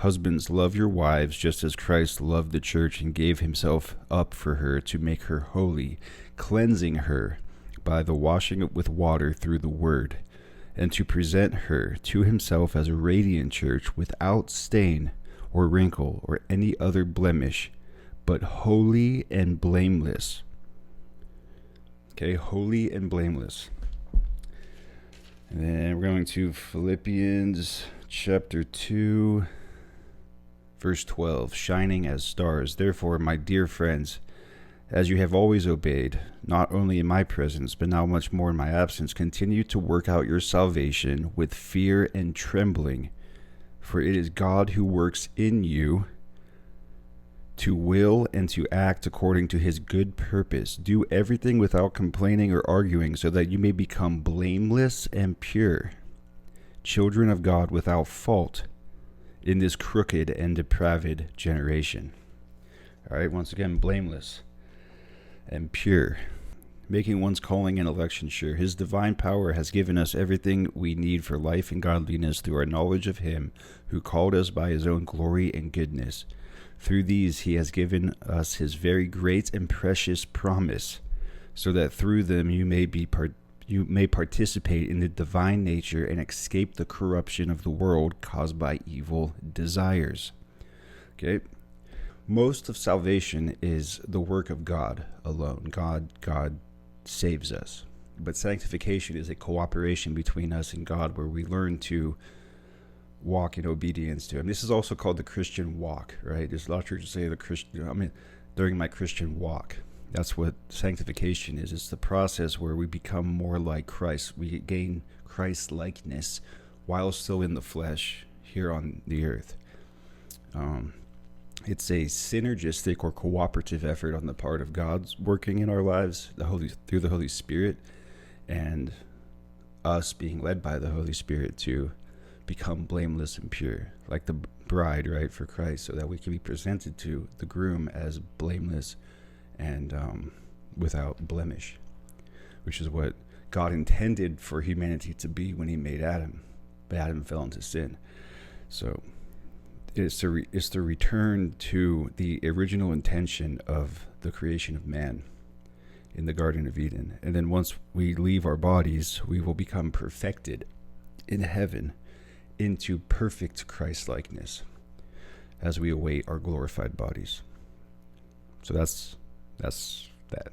Husbands, love your wives just as Christ loved the church and gave himself up for her to make her holy, cleansing her by the washing with water through the word, and to present her to himself as a radiant church without stain or wrinkle or any other blemish, but holy and blameless. Okay, holy and blameless. And then we're going to Philippians chapter 2, verse 12, shining as stars. Therefore, my dear friends, as you have always obeyed, not only in my presence, but now much more in my absence, continue to work out your salvation with fear and trembling, for it is God who works in you to will and to act according to his good purpose. Do everything without complaining or arguing, so that you may become blameless and pure, children of God without fault in this crooked and depraved generation. All right, once again, blameless and pure, making one's calling and election sure. His divine power has given us everything we need for life and godliness through our knowledge of him who called us by his own glory and goodness. Through these he has given us his very great and precious promise, so that through them you may participate in the divine nature and escape the corruption of the world caused by evil desires. Okay? Most of salvation is the work of God alone. God saves us. But sanctification is a cooperation between us and God, where we learn to walk in obedience to him. This is also called the Christian walk, right? There's a lot of churches say during my Christian walk. That's what sanctification is. It's the process where we become more like Christ. We gain Christlikeness while still in the flesh here on the earth. It's a synergistic or cooperative effort on the part of God's working in our lives, through the Holy Spirit, and us being led by the Holy Spirit to become blameless and pure, like the bride, right, for Christ, so that we can be presented to the groom as blameless and without blemish, which is what God intended for humanity to be when he made Adam, but Adam fell into sin. So it's the return to the original intention of the creation of man in the Garden of Eden. And then once we leave our bodies, we will become perfected in heaven into perfect Christ-likeness as we await our glorified bodies. So that's that.